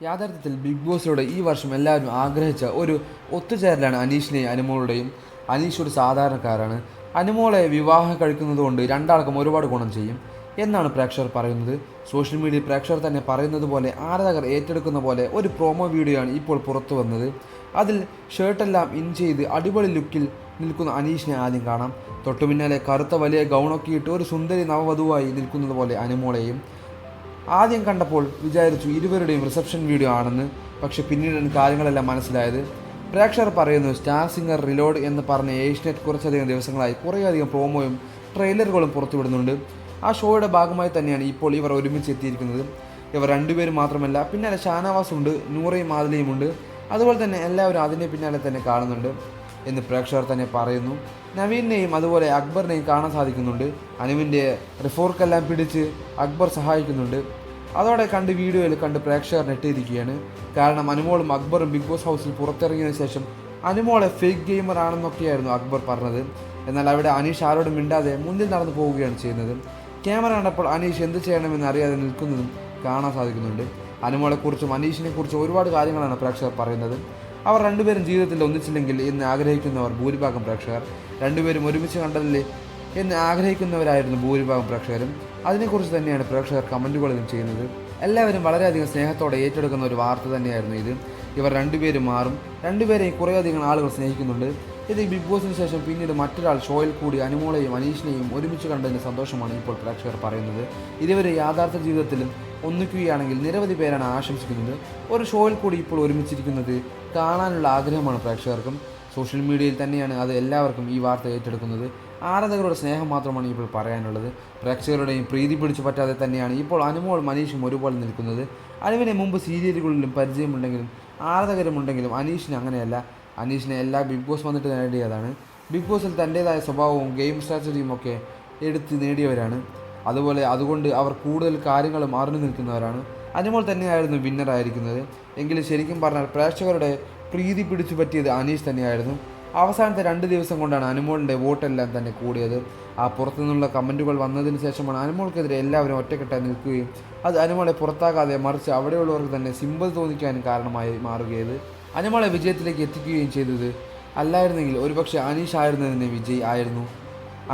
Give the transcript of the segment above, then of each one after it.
യാഥാർത്ഥ്യത്തിൽ big ബോസിലൂടെ ഈ വർഷം എല്ലാവരും ആഗ്രഹിച്ച ഒരു ഒത്തുചേരലാണ് അനീഷിനെയും അനുമോളുടെയും. അനീഷ് ഒരു സാധാരണക്കാരാണ്. അനുമോളെ വിവാഹം കഴിക്കുന്നതുകൊണ്ട് രണ്ടാൾക്കും ഒരുപാട് ഗുണം ചെയ്യും എന്നാണ് പ്രേക്ഷകർ പറയുന്നത്. സോഷ്യൽ മീഡിയയിൽ പ്രേക്ഷകർ തന്നെ പറയുന്നത് പോലെ ആരാധകർ ഏറ്റെടുക്കുന്ന പോലെ ഒരു പ്രോമോ വീഡിയോ ആണ് ഇപ്പോൾ പുറത്തു വന്നത്. അതിൽ ഷർട്ടെല്ലാം ഇൻ ചെയ്ത് അടിപൊളി ലുക്കിൽ നിൽക്കുന്ന അനീഷിനെ ആദ്യം കാണാം. തൊട്ടുപിന്നാലെ കറുത്ത വലിയ ഗൗണൊക്കെ ഇട്ട് ഒരു സുന്ദരി നവവധുവായി നിൽക്കുന്നത് പോലെ അനുമോളെയും. ആദ്യം കണ്ടപ്പോൾ വിചാരിച്ചു ഇരുവരുടെയും റിസപ്ഷൻ വീഡിയോ ആണെന്ന്. പക്ഷേ പിന്നീടാണ് കാര്യങ്ങളെല്ലാം മനസ്സിലായത്. പ്രേക്ഷകർ പറയുന്നു സ്റ്റാർ സിംഗർ റിലോഡ് എന്ന് പറഞ്ഞ ഏഷ്യനെറ്റ് കുറച്ചധികം ദിവസങ്ങളായി കുറേയധികം പ്രോമോയും ട്രെയിലറുകളും പുറത്തുവിടുന്നുണ്ട്. ആ ഷോയുടെ ഭാഗമായി തന്നെയാണ് ഇപ്പോൾ ഇവർ ഒരുമിച്ച് എത്തിയിരിക്കുന്നത്. ഇവർ രണ്ടുപേരും മാത്രമല്ല, പിന്നാലെ ഷാനവാസ് ഉണ്ട്, നൂറയും ആദിലയും ഉണ്ട്. അതുപോലെ തന്നെ എല്ലാവരും അതിൻ്റെ പിന്നാലെ തന്നെ കാണുന്നുണ്ട് എന്ന് പ്രേക്ഷകർ തന്നെ പറയുന്നു. നവീനെയും അതുപോലെ അക്ബറിനെയും കാണാൻ സാധിക്കുന്നുണ്ട്. അനുവിൻ്റെ റിഫോർക്കെല്ലാം പിടിച്ച് അക്ബർ സഹായിക്കുന്നുണ്ട്. അതോടെ വീഡിയോയിൽ കണ്ട് പ്രേക്ഷകർ നെട്ടിയിരിക്കുകയാണ്. കാരണം അനുമോളും അക്ബറും ബിഗ് ബോസ് ഹൗസിൽ പുറത്തിറങ്ങിയതിനു ശേഷം അനുമോളെ ഫേക്ക് ഗെയിമർ ആണെന്നൊക്കെയായിരുന്നു അക്ബർ പറഞ്ഞത്. എന്നാൽ അവിടെ അനീഷ് ആരോടും മിണ്ടാതെ മുന്നിൽ നടന്നു പോവുകയാണ് ചെയ്യുന്നത്. ക്യാമറ കണ്ടപ്പോൾ അനീഷ് എന്ത് ചെയ്യണമെന്ന് അറിയാതെ നിൽക്കുന്നതും കാണാൻ സാധിക്കുന്നുണ്ട്. അനുമോളെക്കുറിച്ചും അനീഷിനെക്കുറിച്ചും ഒരുപാട് കാര്യങ്ങളാണ് പ്രേക്ഷകർ പറയുന്നത്. അവർ രണ്ടുപേരും ജീവിതത്തിൽ ഒന്നിച്ചില്ലെങ്കിൽ എന്ന് ആഗ്രഹിക്കുന്നവർ ഭൂരിഭാഗം പ്രേക്ഷകർ. രണ്ടുപേരും ഒരുമിച്ച് കണ്ടതില്ലേ എന്ന് ആഗ്രഹിക്കുന്നവരായിരുന്നു ഭൂരിഭാഗം പ്രേക്ഷകരും. അതിനെക്കുറിച്ച് തന്നെയാണ് പ്രേക്ഷകർ കമൻറ്റുകളിലും ചെയ്യുന്നത്. എല്ലാവരും വളരെയധികം സ്നേഹത്തോടെ ഏറ്റെടുക്കുന്ന ഒരു വാർത്ത തന്നെയായിരുന്നു ഇത്. ഇവർ രണ്ടുപേരും മാറും. രണ്ടുപേരെയും കുറേയധികം ആളുകൾ സ്നേഹിക്കുന്നുണ്ട്. ഇത് ബിഗ് ബോസിന് ശേഷം പിന്നീട് മറ്റൊരാൾ ഷോയിൽ കൂടി അനുമോളെയും അനീഷിനെയും ഒരുമിച്ച് കണ്ടതിൻ്റെ സന്തോഷമാണ് ഇപ്പോൾ പ്രേക്ഷകർ പറയുന്നത്. ഇരുവരെ യാഥാർത്ഥ ജീവിതത്തിലും ഒന്നിക്കുകയാണെങ്കിൽ നിരവധി പേരാണ് ആശംസിക്കുന്നത്. ഒരു ഷോയിൽ കൂടി ഇപ്പോൾ ഒരുമിച്ചിരിക്കുന്നത് കാണാനുള്ള ആഗ്രഹമാണ് പ്രേക്ഷകർക്കും. സോഷ്യൽ മീഡിയയിൽ തന്നെയാണ് അത് എല്ലാവർക്കും ഈ വാർത്ത ഏറ്റെടുക്കുന്നത്. ആരാധകരുടെ സ്നേഹം മാത്രമാണ് ഇപ്പോൾ പറയാനുള്ളത്. പ്രേക്ഷകരുടെയും പ്രീതി പിടിച്ചു പറ്റാതെ തന്നെയാണ് ഇപ്പോൾ അനുമോളും അനീഷും ഒരുപോലെ നിൽക്കുന്നത്. അനുവിനെ മുമ്പ് സീരിയലുകളിലും പരിചയമുണ്ടെങ്കിലും ആരാധകരുമുണ്ടെങ്കിലും അനീഷിന് അങ്ങനെയല്ല. അനീഷിനെ എല്ലാ ബിഗ് ബോസ് വന്നിട്ട് നേടിയതാണ്. ബിഗ് ബോസിൽ തൻ്റേതായ സ്വഭാവവും ഗെയിം സ്ട്രാറ്റജിയും ഒക്കെ എടുത്ത് നേടിയവരാണ്. അതുകൊണ്ട് അവർ കൂടുതൽ കാര്യങ്ങളും അറിഞ്ഞു നിൽക്കുന്നവരാണ്. അനുമോൾ തന്നെയായിരുന്നു വിന്നറായിരിക്കുന്നത്. എങ്കിലും ശരിക്കും പറഞ്ഞാൽ പ്രേക്ഷകരുടെ പ്രീതി പിടിച്ചു പറ്റിയത് അനീഷ് തന്നെയായിരുന്നു. അവസാനത്തെ 2 ദിവസം കൊണ്ടാണ് അനുമോളിൻ്റെ വോട്ടെല്ലാം തന്നെ കൂടിയത്. ആ പുറത്തുനിന്നുള്ള കമൻറ്റുകൾ വന്നതിന് ശേഷമാണ് അനുമോൾക്കെതിരെ എല്ലാവരും ഒറ്റക്കെട്ടായി നിൽക്കുകയും അത് അനുമോളെ പുറത്താക്കാതെ മറിച്ച് അവിടെയുള്ളവർക്ക് തന്നെ സിമ്പതി തോന്നിക്കാനും കാരണമായി മാറുകയത്. അനുമോളെ വിജയത്തിലേക്ക് എത്തിക്കുകയും ചെയ്തത്. അല്ലായിരുന്നെങ്കിൽ ഒരുപക്ഷെ അനീഷ് ആയിരുന്നതിന് വിജയ് ആയിരുന്നു.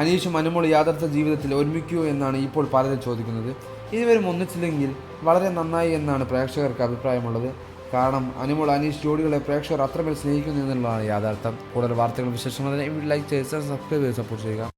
അനീഷും അനുമോൾ യാഥാർത്ഥ ജീവിതത്തിൽ ഒരുമിക്കുമോ എന്നാണ് ഇപ്പോൾ പലരും ചോദിക്കുന്നത്. ഇരുവരും ഒന്നിച്ചില്ലെങ്കിൽ വളരെ നന്നായി എന്നാണ് പ്രേക്ഷകർക്ക് അഭിപ്രായമുള്ളത്. കാരണം അനുമോൾ അനീഷ് ജോഡികളെ പ്രേക്ഷകർ അത്രമേൽ സ്നേഹിക്കുന്നു എന്നുള്ളതാണ് യാഥാർത്ഥ്യം. കൂടുതൽ വാർത്തകളും വിശേഷങ്ങളും ലൈക്ക് ചെയ്ത് സബ്സ്ക്രൈബ് ചെയ്ത് സപ്പോർട്ട് ചെയ്യുക.